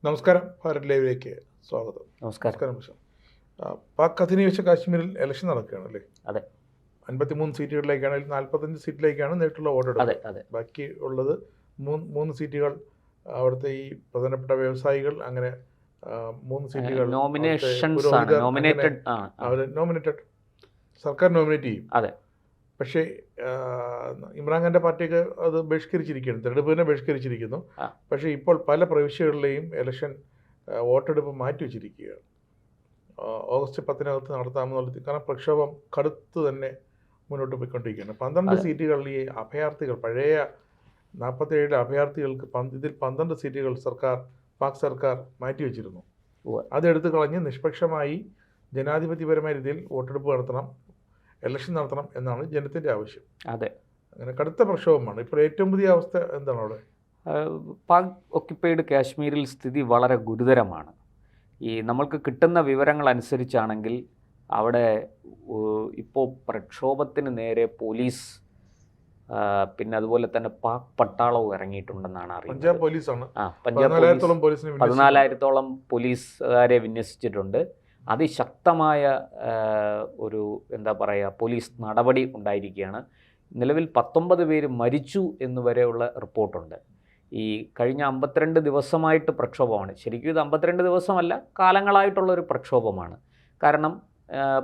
നമസ്കാരം. ഭാരത് ലൈവിലേക്ക് സ്വാഗതം. നമസ്കാരം. പാക് അധിനിവേശ കാശ്മീരിൽ ഇലക്ഷൻ നടക്കുകയാണ് അല്ലേ? അതെ. 53 സീറ്റുകളിലേക്കാണ്, 45 സീറ്റിലേക്കാണ് നേരിട്ടുള്ള വോട്ടെടുപ്പ്. ബാക്കി ഉള്ളത് 3 സീറ്റുകൾ അവിടുത്തെ ഈ പ്രധാനപ്പെട്ട വ്യവസായികൾ, അങ്ങനെ 3 സീറ്റുകൾ നോമിനേറ്റഡ് സർക്കാർ നോമിനേറ്റ് ചെയ്യും. അതെ. പക്ഷേ ഇമ്രാൻഖാൻ്റെ പാർട്ടിക്ക് അത് ബഹിഷ്കരിച്ചിരിക്കുകയാണ്, തെരഞ്ഞെടുപ്പിനെ ബഹിഷ്കരിച്ചിരിക്കുന്നു. പക്ഷേ ഇപ്പോൾ പല പ്രവിശ്യകളിലെയും ഇലക്ഷൻ വോട്ടെടുപ്പ് മാറ്റിവെച്ചിരിക്കുകയാണ്. ഓഗസ്റ്റ് 10 നടത്താമെന്നുള്ളത്, കാരണം പ്രക്ഷോഭം കടുത്ത് തന്നെ മുന്നോട്ട് പോയിക്കൊണ്ടിരിക്കുകയാണ്. 12 സീറ്റുകളിൽ ഈ അഭയാർത്ഥികൾ, പഴയ 47 അഭയാർത്ഥികൾക്ക് ഇതിൽ 12 സീറ്റുകൾ പാക് സർക്കാർ മാറ്റിവെച്ചിരുന്നു. അതെടുത്ത് കളഞ്ഞ് നിഷ്പക്ഷമായി ജനാധിപത്യപരമായ രീതിയിൽ വോട്ടെടുപ്പ് നടത്തണം, ഇലക്ഷൻ നടത്തണം എന്നാണ് ജനത്തിൻ്റെ ആവശ്യം. അതെ. അങ്ങനെ കടുത്ത പ്രക്ഷോഭമാണ് ഇപ്പോൾ. ഏറ്റവും പുതിയ അവസ്ഥ എന്താണ് അവിടെ? പാക് ഒക്യുപ്പൈഡ് കാശ്മീരിൽ സ്ഥിതി വളരെ ഗുരുതരമാണ്. നമ്മൾക്ക് കിട്ടുന്ന വിവരങ്ങൾ അനുസരിച്ചാണെങ്കിൽ അവിടെ ഇപ്പോൾ പ്രക്ഷോഭത്തിന് നേരെ പോലീസ്, പിന്നെ അതുപോലെ തന്നെ പാക് പട്ടാളവും ഇറങ്ങിയിട്ടുണ്ടെന്നാണ് അറിയുന്നത്. പഞ്ചാബ് പോലീസാണ്. പഞ്ചാബ് 14,000-ഓളം പോലീസുകാരെ വിന്യസിച്ചിട്ടുണ്ട്. അതിശക്തമായ ഒരു പോലീസ് നടപടി ഉണ്ടായിരിക്കുകയാണ്. നിലവിൽ 19 പേര് മരിച്ചു എന്നുവരെയുള്ള റിപ്പോർട്ടുണ്ട്. ഈ കഴിഞ്ഞ 52 ദിവസമായിട്ട് പ്രക്ഷോഭമാണ്. ശരിക്കും ഇത് 52 ദിവസമല്ല, കാലങ്ങളായിട്ടുള്ളൊരു പ്രക്ഷോഭമാണ്. കാരണം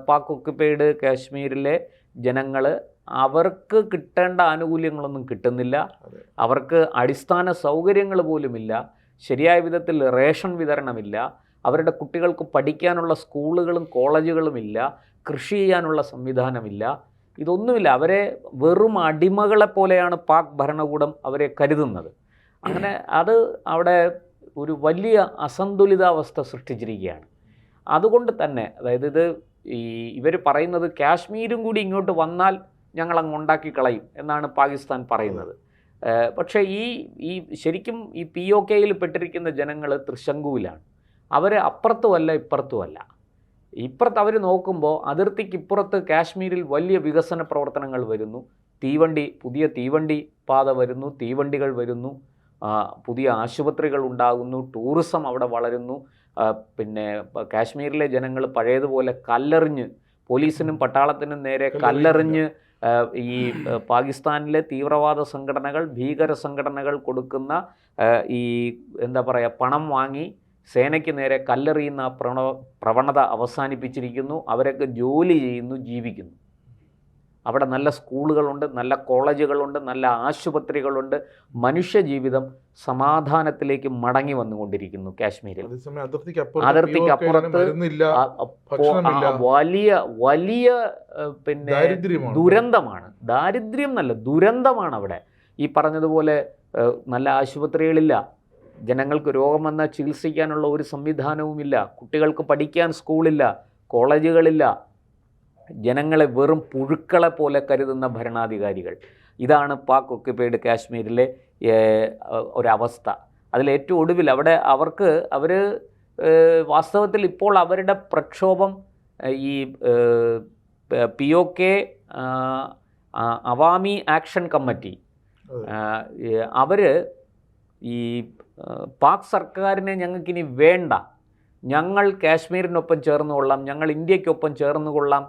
പാക് ഒക്യുപ്പൈഡ് കാശ്മീരിലെ ജനങ്ങൾ, അവർക്ക് കിട്ടേണ്ട ആനുകൂല്യങ്ങളൊന്നും കിട്ടുന്നില്ല. അവർക്ക് അടിസ്ഥാന സൗകര്യങ്ങൾ പോലുമില്ല. ശരിയായ വിധത്തിൽ റേഷൻ വിതരണമില്ല. അവരുടെ കുട്ടികൾക്ക് പഠിക്കാനുള്ള സ്കൂളുകളും കോളേജുകളും ഇല്ല. കൃഷി ചെയ്യാനുള്ള സംവിധാനമില്ല. ഇതൊന്നുമില്ല. അവരെ വെറും അടിമകളെ പോലെയാണ് പാക് ഭരണകൂടം അവരെ കരുതുന്നത്. അങ്ങനെ അത് അവിടെ ഒരു വലിയ അസന്തുലിതാവസ്ഥ സൃഷ്ടിച്ചിരിക്കുകയാണ്. അതുകൊണ്ട് തന്നെ, അതായത് ഇവർ പറയുന്നത് കാശ്മീരും കൂടി ഇങ്ങോട്ട് വന്നാൽ ഞങ്ങളങ്ങ് ഉണ്ടാക്കി കളയും എന്നാണ് പാകിസ്ഥാൻ പറയുന്നത്. പക്ഷേ ഈ ശരിക്കും ഈ POKയിൽ പെട്ടിരിക്കുന്ന ജനങ്ങൾ തൃശങ്കുവിലാണ്. അവർ അപ്പുറത്തുമല്ല ഇപ്പുറത്തുമല്ല. ഇപ്പുറത്ത് അവർ നോക്കുമ്പോൾ അതിർത്തിക്കിപ്പുറത്ത് കാശ്മീരിൽ വലിയ വികസന പ്രവർത്തനങ്ങൾ വരുന്നു. പുതിയ തീവണ്ടി പാത വരുന്നു, തീവണ്ടികൾ വരുന്നു, പുതിയ ആശുപത്രികൾ ഉണ്ടാകുന്നു, ടൂറിസം അവിടെ വളരുന്നു. പിന്നെ കാശ്മീരിലെ ജനങ്ങൾ പഴയതുപോലെ കല്ലെറിഞ്ഞ്, പോലീസിനും പട്ടാളത്തിനും നേരെ കല്ലെറിഞ്ഞ് ഈ പാകിസ്ഥാനിലെ തീവ്രവാദ സംഘടനകൾ, ഭീകര സംഘടനകൾ കൊടുക്കുന്ന പണം വാങ്ങി സേനയ്ക്ക് നേരെ കല്ലെറിയുന്ന പ്രവണത അവസാനിപ്പിച്ചിരിക്കുന്നു. അവരൊക്കെ ജോലി ചെയ്യുന്നു, ജീവിക്കുന്നു. അവിടെ നല്ല സ്കൂളുകളുണ്ട്, നല്ല കോളേജുകളുണ്ട്, നല്ല ആശുപത്രികളുണ്ട്. മനുഷ്യജീവിതം സമാധാനത്തിലേക്ക് മടങ്ങി വന്നുകൊണ്ടിരിക്കുന്നു കാശ്മീരിൽ. അതിർത്തിക്കപ്പുറത്ത് വലിയ പിന്നെ ദുരന്തമാണ്. ദാരിദ്ര്യം നല്ല ദുരന്തമാണ് അവിടെ. ഈ പറഞ്ഞതുപോലെ നല്ല ആശുപത്രികളില്ല, ജനങ്ങൾക്ക് രോഗം വന്നാൽ ചികിത്സിക്കാനുള്ള ഒരു സംവിധാനവുമില്ല, കുട്ടികൾക്ക് പഠിക്കാൻ സ്കൂളില്ല, കോളേജുകളില്ല. ജനങ്ങളെ വെറും പുഴുക്കളെ പോലെ കരുതുന്ന ഭരണാധികാരികൾ. ഇതാണ് പാക് ഒക്യുപ്പൈഡ് കാശ്മീരിലെ ഒരവസ്ഥ. അതിലേറ്റവും ഒടുവിൽ അവർ വാസ്തവത്തിൽ ഇപ്പോൾ അവരുടെ പ്രക്ഷോഭം ഈ POK അവാമി ആക്ഷൻ കമ്മിറ്റി, അവർ ഈ പാക് സർക്കാരിനെ ഞങ്ങൾക്കിനി വേണ്ട, ഞങ്ങൾ കാശ്മീരിനൊപ്പം ചേർന്നുകൊള്ളാം, ഞങ്ങൾ ഇന്ത്യക്കൊപ്പം ചേർന്നുകൊള്ളാം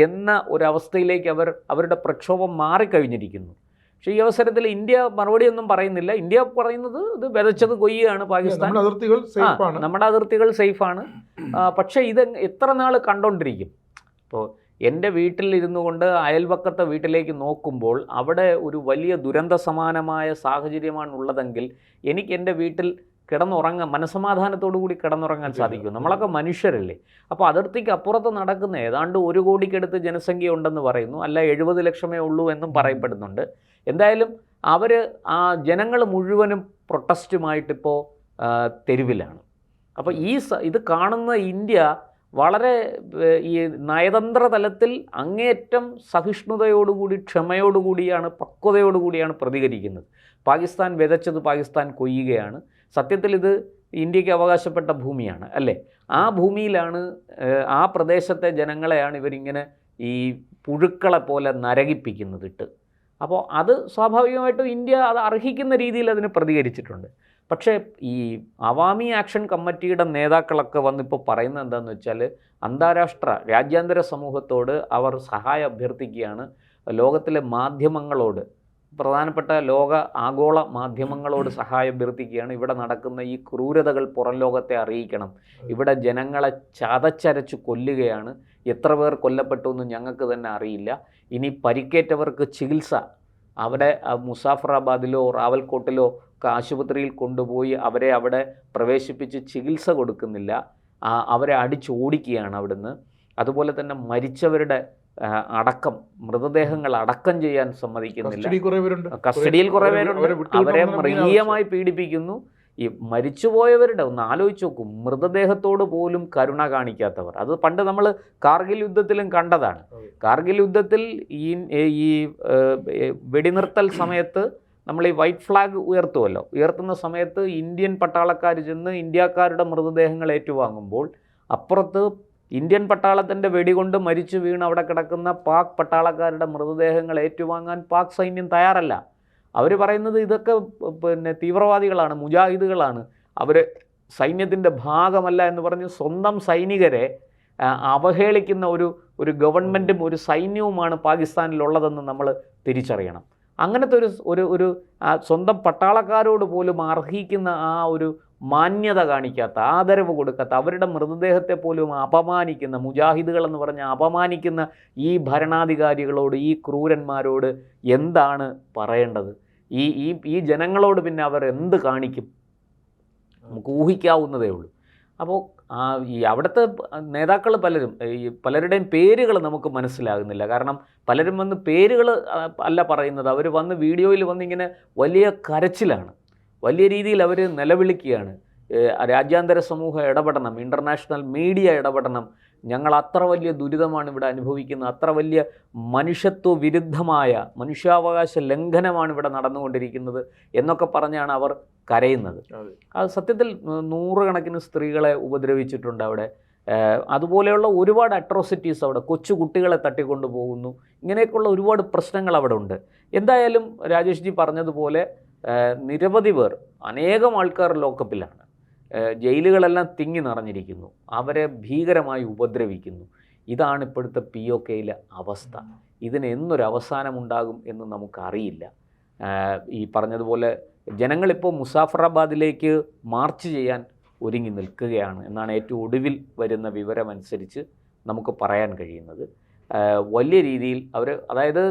എന്ന ഒരവസ്ഥയിലേക്ക് അവരുടെ പ്രക്ഷോഭം മാറിക്കഴിഞ്ഞിരിക്കുന്നു. പക്ഷേ ഈ അവസരത്തിൽ ഇന്ത്യ മറുപടിയൊന്നും പറയുന്നില്ല. ഇന്ത്യ പറയുന്നത് ഇത് വിതച്ചത് കൊയ്യാണ് പാകിസ്ഥാൻ, നമ്മുടെ അതിർത്തികൾ സേഫാണ്. പക്ഷേ ഇത് എത്ര നാൾ കണ്ടുകൊണ്ടിരിക്കും? ഇപ്പോൾ എൻ്റെ വീട്ടിൽ ഇരുന്നു കൊണ്ട് അയൽവക്കത്തെ വീട്ടിലേക്ക് നോക്കുമ്പോൾ അവിടെ ഒരു വലിയ ദുരന്ത സമാനമായ സാഹചര്യമാണ് ഉള്ളതെങ്കിൽ എനിക്ക് എൻ്റെ വീട്ടിൽ മനസ്സമാധാനത്തോടു കൂടി കിടന്നുറങ്ങാൻ സാധിക്കും. നമ്മളൊക്കെ മനുഷ്യരല്ലേ. അപ്പോൾ അതിർത്തിക്ക് അപ്പുറത്ത് നടക്കുന്ന ഏതാണ്ട് 1 കോടിക്കടുത്ത് ജനസംഖ്യ ഉണ്ടെന്ന് പറയുന്നു, അല്ല 70 ലക്ഷമേ ഉള്ളൂ എന്നും പറയപ്പെടുന്നുണ്ട്. എന്തായാലും ജനങ്ങൾ മുഴുവനും പ്രൊട്ടസ്റ്റുമായിട്ടിപ്പോൾ തെരുവിലാണ്. അപ്പോൾ ഇത് കാണുന്ന ഇന്ത്യ വളരെ ഈ നയതന്ത്ര തലത്തിൽ അങ്ങേയറ്റം സഹിഷ്ണുതയോടുകൂടി, ക്ഷമയോടുകൂടിയാണ്, പക്വതയോടുകൂടിയാണ് പ്രതികരിക്കുന്നത്. പാകിസ്ഥാൻ വിതച്ചത് പാകിസ്ഥാൻ കൊയ്യുകയാണ്. സത്യത്തിൽ ഇത് ഇന്ത്യക്ക് അവകാശപ്പെട്ട ഭൂമിയാണ് അല്ലേ? ആ ഭൂമിയിലാണ്, ആ പ്രദേശത്തെ ജനങ്ങളെയാണ് ഇവരിങ്ങനെ ഈ പുഴുക്കളെ പോലെ നരകിപ്പിക്കുന്നത് ഇട്ട്. അപ്പോൾ അത് സ്വാഭാവികമായിട്ടും ഇന്ത്യ അത് അർഹിക്കുന്ന രീതിയിൽ അതിന് പ്രതികരിച്ചിട്ടുണ്ട്. പക്ഷേ ഈ അവാമി ആക്ഷൻ കമ്മിറ്റിയുടെ നേതാക്കളൊക്കെ വന്നിപ്പോൾ പറയുന്നത് എന്താണെന്ന് വെച്ചാൽ അന്താരാഷ്ട്ര രാജ്യാന്തര സമൂഹത്തോട് അവർ സഹായം അഭ്യർത്ഥിക്കുകയാണ്. ലോകത്തിലെ മാധ്യമങ്ങളോട്, പ്രധാനപ്പെട്ട ലോക ആഗോള മാധ്യമങ്ങളോട് സഹായം അഭ്യർത്ഥിക്കുകയാണ്. ഇവിടെ നടക്കുന്ന ഈ ക്രൂരതകൾ പുറം ലോകത്തെ അറിയിക്കണം. ഇവിടെ ജനങ്ങളെ ചതച്ചരച്ച് കൊല്ലുകയാണ്. എത്ര പേർ കൊല്ലപ്പെട്ടു എന്ന് ഞങ്ങൾക്ക് തന്നെ അറിയില്ല. ഇനി പരിക്കേറ്റവർക്ക് ചികിത്സ അവിടെ മുസാഫറാബാദിലോ റാവൽകോട്ടിലോ ഒക്കെ ആശുപത്രിയിൽ കൊണ്ടുപോയി അവരെ അവിടെ പ്രവേശിപ്പിച്ച് ചികിത്സ കൊടുക്കുന്നില്ല. അവരെ അടിച്ചോടിക്കുകയാണ് അവിടുന്ന്. അതുപോലെ തന്നെ മരിച്ചവരുടെ അടക്കം, മൃതദേഹങ്ങൾ അടക്കം ചെയ്യാൻ സമ്മതിക്കുന്നില്ല. കസ്റ്റഡിയിൽ കുറേ പേരുണ്ട്. അവരെ മൃഗീയമായി പീഡിപ്പിക്കുന്നു. ഈ മരിച്ചുപോയവരുടെ ഒന്ന് ആലോചിച്ച് നോക്കും, മൃതദേഹത്തോട് പോലും കരുണ കാണിക്കാത്തവർ. അത് പണ്ട് നമ്മൾ കാർഗിൽ യുദ്ധത്തിലും കണ്ടതാണ്. കാർഗിൽ യുദ്ധത്തിൽ ഈ വെടിനിർത്തൽ സമയത്ത് നമ്മൾ ഈ വൈറ്റ് ഫ്ലാഗ് ഉയർത്തുമല്ലോ, ഉയർത്തുന്ന സമയത്ത് ഇന്ത്യൻ പട്ടാളക്കാർ ചെന്ന് ഇന്ത്യക്കാരുടെ മൃതദേഹങ്ങൾ ഏറ്റുവാങ്ങുമ്പോൾ അപ്പുറത്ത് ഇന്ത്യൻ പട്ടാളത്തിൻ്റെ വെടികൊണ്ട് മരിച്ചു വീണ് അവിടെ കിടക്കുന്ന പാക് പട്ടാളക്കാരുടെ മൃതദേഹങ്ങൾ ഏറ്റുവാങ്ങാൻ പാക് സൈന്യം തയ്യാറല്ല. അവർ പറയുന്നത് ഇതൊക്കെ തീവ്രവാദികളാണ്, മുജാഹിദുകളാണ്, അവർ സൈന്യത്തിൻ്റെ ഭാഗമല്ല എന്ന് പറഞ്ഞ് സ്വന്തം സൈനികരെ അവഹേളിക്കുന്ന ഒരു ഗവൺമെൻറ്റും ഒരു സൈന്യവുമാണ് പാകിസ്ഥാനിലുള്ളതെന്ന് നമ്മൾ തിരിച്ചറിയണം. അങ്ങനത്തെ ഒരു സ്വന്തം പട്ടാളക്കാരോട് പോലും അർഹിക്കുന്ന ആ ഒരു മാന്യത കാണിക്കാത്ത, ആദരവ് കൊടുക്കാത്ത, അവരുടെ മൃതദേഹത്തെ പോലും അപമാനിക്കുന്ന, മുജാഹിദുകൾ എന്ന് പറഞ്ഞ് അപമാനിക്കുന്ന ഈ ഭരണാധികാരികളോട്, ഈ ക്രൂരന്മാരോട് എന്താണ് പറയേണ്ടത്? ഈ ജനങ്ങളോട് പിന്നെ അവർ എന്ത് കാണിക്കും? നമുക്ക് ഊഹിക്കാവുന്നതേ ഉള്ളൂ. അപ്പോൾ ഈ അവിടുത്തെ നേതാക്കൾ പലരുടെയും പേരുകൾ നമുക്ക് മനസ്സിലാകുന്നില്ല. കാരണം പലരും വന്ന് പേരുകൾ അല്ല പറയുന്നത്, അവർ വന്ന് വീഡിയോയിൽ വന്നിങ്ങനെ വലിയ കരച്ചിലാണ്, വലിയ രീതിയിൽ അവർ നിലവിളിക്കുകയാണ്. രാജ്യാന്തര സമൂഹം ഇടപെടണം, ഇൻ്റർനാഷണൽ മീഡിയ ഇടപെടണം, ഞങ്ങൾ അത്ര വലിയ ദുരിതമാണ് ഇവിടെ അനുഭവിക്കുന്നത്, അത്ര വലിയ മനുഷ്യത്വ വിരുദ്ധമായ മനുഷ്യാവകാശ ലംഘനമാണ് ഇവിടെ നടന്നുകൊണ്ടിരിക്കുന്നത് എന്നൊക്കെ പറഞ്ഞാണ് അവർ കരയുന്നത്. അത് സത്യത്തിൽ നൂറുകണക്കിന് സ്ത്രീകളെ ഉപദ്രവിച്ചിട്ടുണ്ട് അവിടെ. അതുപോലെയുള്ള ഒരുപാട് അട്രോസിറ്റീസ് അവിടെ, കൊച്ചു കുട്ടികളെ തട്ടിക്കൊണ്ടു പോകുന്നു, ഇങ്ങനെയൊക്കെയുള്ള ഒരുപാട് പ്രശ്നങ്ങൾ അവിടെ ഉണ്ട്. എന്തായാലും രാജേഷ് ജി പറഞ്ഞതുപോലെ നിരവധി പേർ, അനേകം ആൾക്കാർ ലോക്കപ്പിലാണ്. ജയിലുകളെല്ലാം തിങ്ങി നിറഞ്ഞിരിക്കുന്നു, അവരെ ഭീകരമായി ഉപദ്രവിക്കുന്നു. ഇതാണ് ഇപ്പോഴത്തെ POKയിലെ അവസ്ഥ. ഇതിന് എന്നൊരവസാനമുണ്ടാകും എന്ന് നമുക്കറിയില്ല. ഈ പറഞ്ഞതുപോലെ ജനങ്ങളിപ്പോൾ മുസാഫറാബാദിലേക്ക് മാർച്ച് ചെയ്യാൻ ഒരുങ്ങി നിൽക്കുകയാണ് എന്നാണ് ഏറ്റവും ഒടുവിൽ വരുന്ന വിവരമനുസരിച്ച് നമുക്ക് പറയാൻ കഴിയുന്നത്. വലിയ രീതിയിൽ അവർ, അതായത്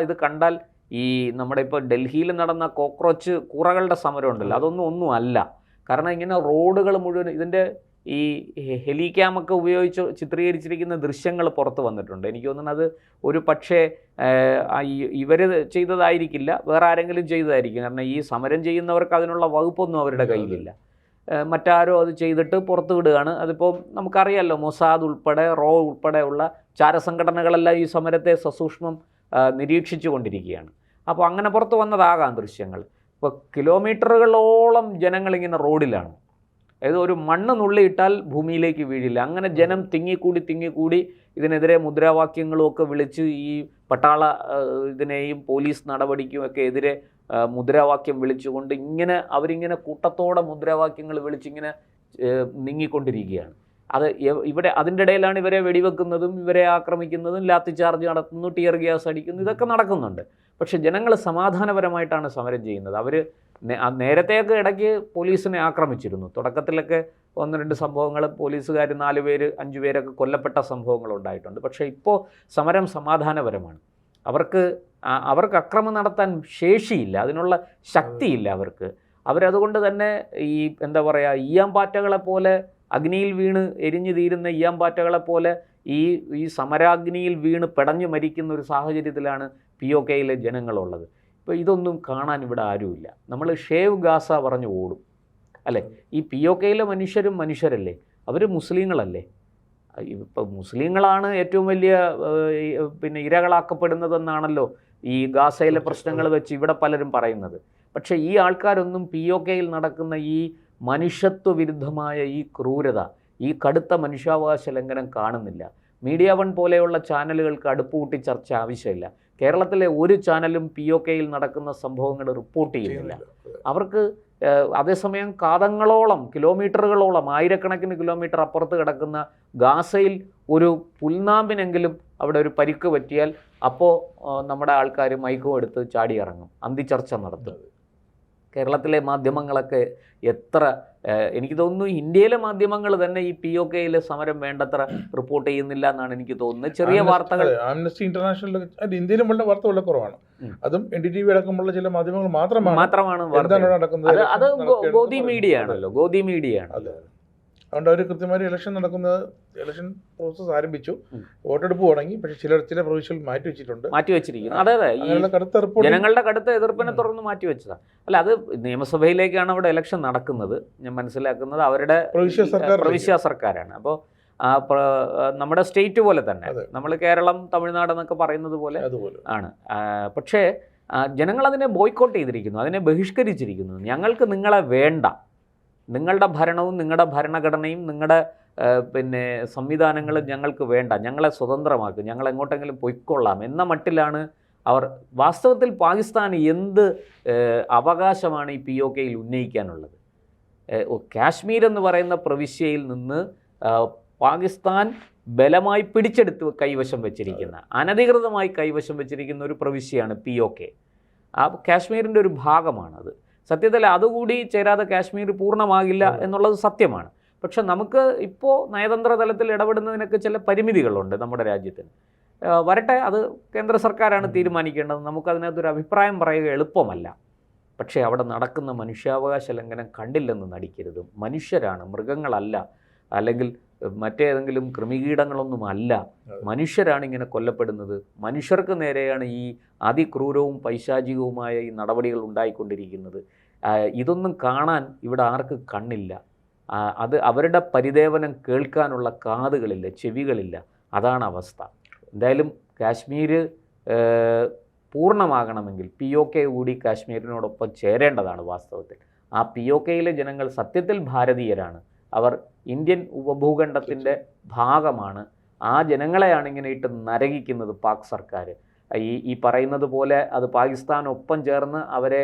ഇത് കണ്ടാൽ ഈ നമ്മുടെ ഇപ്പോൾ ഡൽഹിയിൽ നടന്ന കോക്രോച്ച് കൂറകളുടെ സമരം ഉണ്ടല്ലോ, ഒന്നും അല്ല. കാരണം ഇങ്ങനെ റോഡുകൾ മുഴുവൻ ഇതിൻ്റെ ഈ ഹെലിക്യാമൊക്കെ ഉപയോഗിച്ച് ചിത്രീകരിച്ചിരിക്കുന്ന ദൃശ്യങ്ങൾ പുറത്ത് വന്നിട്ടുണ്ട്. എനിക്ക് തോന്നുന്നത് അത് ഒരു പക്ഷേ ഇവർ ചെയ്തതായിരിക്കില്ല, വേറെ ആരെങ്കിലും ചെയ്തതായിരിക്കും. കാരണം ഈ സമരം ചെയ്യുന്നവർക്ക് അതിനുള്ള വകുപ്പൊന്നും അവരുടെ കയ്യിലില്ല. മറ്റാരോ അത് ചെയ്തിട്ട് പുറത്തു വിടുകയാണ്. അതിപ്പോൾ നമുക്കറിയാമല്ലോ, മൊസാദ് ഉൾപ്പെടെ ഉൾപ്പെടെയുള്ള ചാരസംഘടനകളെല്ലാം ഈ സമരത്തെ സസൂക്ഷ്മം നിരീക്ഷിച്ചു കൊണ്ടിരിക്കുകയാണ്. അപ്പോൾ അങ്ങനെ പുറത്ത് വന്നതാകാം ദൃശ്യങ്ങൾ. ഇപ്പോൾ കിലോമീറ്ററുകളോളം ജനങ്ങളിങ്ങനെ റോഡിലാണ്. അതായത് ഒരു മണ്ണ് നുള്ളിയിട്ടാൽ ഭൂമിയിലേക്ക് വീഴില്ല, അങ്ങനെ ജനം തിങ്ങിക്കൂടി ഇതിനെതിരെ മുദ്രാവാക്യങ്ങളുമൊക്കെ വിളിച്ച് ഈ പട്ടാള ഇതിനെയും പോലീസ് നടപടിക്കുമൊക്കെ എതിരെ മുദ്രാവാക്യം വിളിച്ചുകൊണ്ട് അവരിങ്ങനെ കൂട്ടത്തോടെ മുദ്രാവാക്യങ്ങൾ വിളിച്ചിങ്ങനെ നീങ്ങിക്കൊണ്ടിരിക്കുകയാണ്. ഇവിടെ അതിൻ്റെ ഇടയിലാണ് ഇവരെ വെടിവെക്കുന്നതും ഇവരെ ആക്രമിക്കുന്നതും ലാത്തി ചാർജ് നടത്തുന്നു, ടിയർ ഗ്യാസ് അടിക്കുന്നു, ഇതൊക്കെ നടക്കുന്നുണ്ട്. പക്ഷേ ജനങ്ങൾ സമാധാനപരമായിട്ടാണ് സമരം ചെയ്യുന്നത്. അവർ നേരത്തെയൊക്കെ ഇടയ്ക്ക് പോലീസിനെ ആക്രമിച്ചിരുന്നു. തുടക്കത്തിലൊക്കെ 1-2 സംഭവങ്ങൾ പോലീസുകാർ 4 പേര് 5 പേരൊക്കെ കൊല്ലപ്പെട്ട സംഭവങ്ങളുണ്ടായിട്ടുണ്ട്. പക്ഷേ ഇപ്പോൾ സമരം സമാധാനപരമാണ്. അവർക്ക് അക്രമം നടത്താൻ ശേഷിയില്ല, അതിനുള്ള ശക്തിയില്ല അവർക്ക്. അവരതുകൊണ്ട് തന്നെ ഈ എന്താ പറയുക, ഈയാമ്പാറ്റകളെപ്പോലെ അഗ്നിയിൽ വീണ് എരിഞ്ഞു തീരുന്ന ഈയാമ്പാറ്റകളെപ്പോലെ ഈ സമരാഗ്നിയിൽ വീണ് പെടഞ്ഞു മരിക്കുന്ന ഒരു സാഹചര്യത്തിലാണ് POKയിലെ ജനങ്ങളുള്ളത്. ഇപ്പോൾ ഇതൊന്നും കാണാൻ ഇവിടെ ആരുമില്ല. നമ്മൾ ഷേവ് ഗാസ പറഞ്ഞു ഓടും അല്ലേ? ഈ POKയിലെ മനുഷ്യരല്ലേ, അവർ മുസ്ലിങ്ങളല്ലേ? ഇപ്പോൾ മുസ്ലിങ്ങളാണ് ഏറ്റവും വലിയ ഇരകളാക്കപ്പെടുന്നതെന്നാണല്ലോ ഈ ഗാസയിലെ പ്രശ്നങ്ങൾ വെച്ച് ഇവിടെ പലരും പറയുന്നത്. പക്ഷേ ഈ ആൾക്കാരൊന്നും POKയിൽ നടക്കുന്ന ഈ മനുഷ്യത്വ വിരുദ്ധമായ ഈ ക്രൂരത, ഈ കടുത്ത മനുഷ്യാവകാശ ലംഘനം കാണുന്നില്ല. മീഡിയ വൺ പോലെയുള്ള ചാനലുകൾക്ക് അടുപ്പുകൂട്ടി ചർച്ച ആവശ്യമില്ല. കേരളത്തിലെ ഒരു ചാനലും POKയിൽ നടക്കുന്ന സംഭവങ്ങൾ റിപ്പോർട്ട് ചെയ്യുന്നില്ല. അവർക്ക് അതേസമയം കാതങ്ങളോളം കിലോമീറ്ററുകളോളം ആയിരക്കണക്കിന് കിലോമീറ്റർ അപ്പുറത്ത് കിടക്കുന്ന ഗാസയിൽ ഒരു പുൽനാമ്പിനെങ്കിലും അവിടെ ഒരു പരിക്ക് പറ്റിയാൽ അപ്പോൾ നമ്മുടെ ആൾക്കാർ മൈക്കും എടുത്ത് ചാടിയിറങ്ങും, അന്തിച്ചർച്ച നടത്തും. കേരളത്തിലെ മാധ്യമങ്ങളൊക്കെ എത്ര, എനിക്ക് തോന്നുന്നു ഇന്ത്യയിലെ മാധ്യമങ്ങൾ തന്നെ ഈ POKയിലെ സമരം വേണ്ടത്ര റിപ്പോർട്ട് ചെയ്യുന്നില്ല എന്നാണ് എനിക്ക് തോന്നുന്നത്. ചെറിയ വാർത്തകൾ ആംനസ്റ്റി ഇന്റർനാഷണൽ ഇന്ത്യയിലും വളരെ വാർത്ത വളരെ കുറവാണ്. അതും NDTV അടക്കമുള്ള ചില മാധ്യമങ്ങൾ മാത്രമാണ് നടക്കുന്നത്. അത് ഗോദി മീഡിയ ആണല്ലോ, ഗോദി മീഡിയ ആണ്. അതുകൊണ്ട് അവർ കൃത്യമായി ഇലക്ഷൻ പ്രോസസ് ആരംഭിച്ചു, വോട്ടെടുപ്പ് തുടങ്ങി. പക്ഷേ ചില പ്രൊവിഷ്യൽ മാറ്റിവെച്ചിരിക്കുന്നു. അതെ, ജനങ്ങളുടെ കടുത്ത എതിർപ്പിനെ തുടർന്ന് മാറ്റിവെച്ചതാണ്. അല്ല, അത് നിയമസഭയിലേക്കാണ് അവിടെ ഇലക്ഷൻ നടക്കുന്നത്. ഞാൻ മനസ്സിലാക്കുന്നത് അവരുടെ പ്രവിശ്യ സർക്കാരാണ്. അപ്പോൾ നമ്മുടെ സ്റ്റേറ്റ് പോലെ തന്നെ നമ്മൾ കേരളം, തമിഴ്നാട് എന്നൊക്കെ പറയുന്നത് പോലെ ആണ്. പക്ഷേ ജനങ്ങൾ അതിനെ ബോയ്ക്കോട്ട് ചെയ്തിരിക്കുന്നു, അതിനെ ബഹിഷ്കരിച്ചിരിക്കുന്നു. ഞങ്ങൾക്ക് നിങ്ങളെ വേണ്ട, നിങ്ങളുടെ ഭരണവും നിങ്ങളുടെ ഭരണഘടനയും നിങ്ങളുടെ സംവിധാനങ്ങളും ഞങ്ങൾക്ക് വേണ്ട, ഞങ്ങളെ സ്വതന്ത്രമാക്കും, ഞങ്ങൾ എങ്ങോട്ടെങ്കിലും പൊയ്ക്കൊള്ളാം എന്ന മട്ടിലാണ് അവർ. വാസ്തവത്തിൽ പാകിസ്ഥാന് എന്ത് അവകാശമാണ് ഈ POKയിൽ ഉന്നയിക്കാനുള്ളത്? കാശ്മീർ എന്ന് പറയുന്ന പ്രവിശ്യയിൽ നിന്ന് പാകിസ്ഥാൻ ബലമായി പിടിച്ചെടുത്ത് കൈവശം വെച്ചിരിക്കുന്ന, അനധികൃതമായി കൈവശം വെച്ചിരിക്കുന്ന ഒരു പ്രവിശ്യയാണ് POK. ആ കാശ്മീരിൻ്റെ ഒരു ഭാഗമാണത്. സത്യത്തിൽ അതുകൂടി ചേരാതെ കാശ്മീർ പൂർണ്ണമാകില്ല എന്നുള്ളത് സത്യമാണ്. പക്ഷെ നമുക്ക് ഇപ്പോൾ നയതന്ത്ര തലത്തിൽ ഇടപെടുന്നതിനൊക്കെ ചില പരിമിതികളുണ്ട് നമ്മുടെ രാജ്യത്തിന്. വരട്ടെ, അത് കേന്ദ്ര സർക്കാരാണ് തീരുമാനിക്കേണ്ടത്. നമുക്കതിനകത്തൊരു അഭിപ്രായം പറയുക എളുപ്പമല്ല. പക്ഷേ അവിടെ നടക്കുന്ന മനുഷ്യാവകാശ ലംഘനം കണ്ടില്ലെന്ന് നടിക്കരുത്. മനുഷ്യരാണ്, മൃഗങ്ങളല്ല, അല്ലെങ്കിൽ മറ്റേതെങ്കിലും കൃമികീടങ്ങളൊന്നുമല്ല. മനുഷ്യരാണ് ഇങ്ങനെ കൊല്ലപ്പെടുന്നത്. മനുഷ്യർക്ക് നേരെയാണ് ഈ അതിക്രൂരവും പൈശാചികവുമായ ഈ നടപടികൾ ഉണ്ടായിക്കൊണ്ടിരിക്കുന്നത്. ഇതൊന്നും കാണാൻ ഇവിടെ ആർക്ക് കണ്ണില്ല. അത് അവരുടെ പരിദേവനം കേൾക്കാനുള്ള കാതുകളില്ല, ചെവികളില്ല. അതാണ് അവസ്ഥ. എന്തായാലും കാശ്മീർ പൂർണ്ണമാകണമെങ്കിൽ POK കൂടി കാശ്മീരിനോടൊപ്പം ചേരേണ്ടതാണ്. വാസ്തവത്തിൽ ആ POKയിലെ ജനങ്ങൾ സത്യത്തിൽ ഭാരതീയരാണ്. അവർ ഇന്ത്യൻ ഉപഭൂഖണ്ഡത്തിൻ്റെ ഭാഗമാണ്. ആ ജനങ്ങളെയാണ് ഇങ്ങനെ ഇട്ട് നരകിക്കുന്നത് പാക് സർക്കാർ. ഈ പറയുന്നത് പോലെ അത് പാകിസ്ഥാനൊപ്പം ചേർന്ന് അവരെ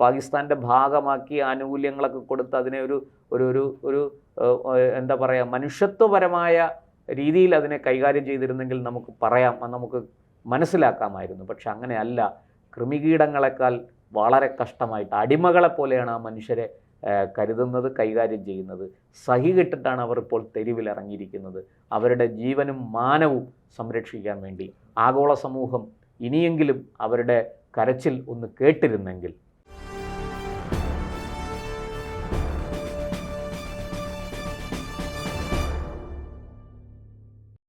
പാകിസ്ഥാൻ്റെ ഭാഗമാക്കി ആനുകൂല്യങ്ങളൊക്കെ കൊടുത്ത് അതിനെ ഒരു എന്താ പറയുക, മനുഷ്യത്വപരമായ രീതിയിൽ അതിനെ കൈകാര്യം ചെയ്തിരുന്നെങ്കിൽ നമുക്ക് പറയാം, നമുക്ക് മനസ്സിലാക്കാമായിരുന്നു. പക്ഷെ അങ്ങനെയല്ല. കൃമികീടങ്ങളെക്കാൾ വളരെ കഷ്ടമായിട്ട് അടിമകളെ പോലെയാണ് ആ മനുഷ്യരെ കരുതുന്നത്, കൈകാര്യം ചെയ്യുന്നത്. സഹികെട്ടിട്ടാണ് അവർ ഇപ്പോൾ തെരുവിലിറങ്ങിയിരിക്കുന്നത്. അവരുടെ ജീവനും മാനവും സംരക്ഷിക്കാൻ വേണ്ടി ആഗോള സമൂഹം ഇനിയെങ്കിലും അവരുടെ കരച്ചിൽ ഒന്ന് കേട്ടിരുന്നെങ്കിൽ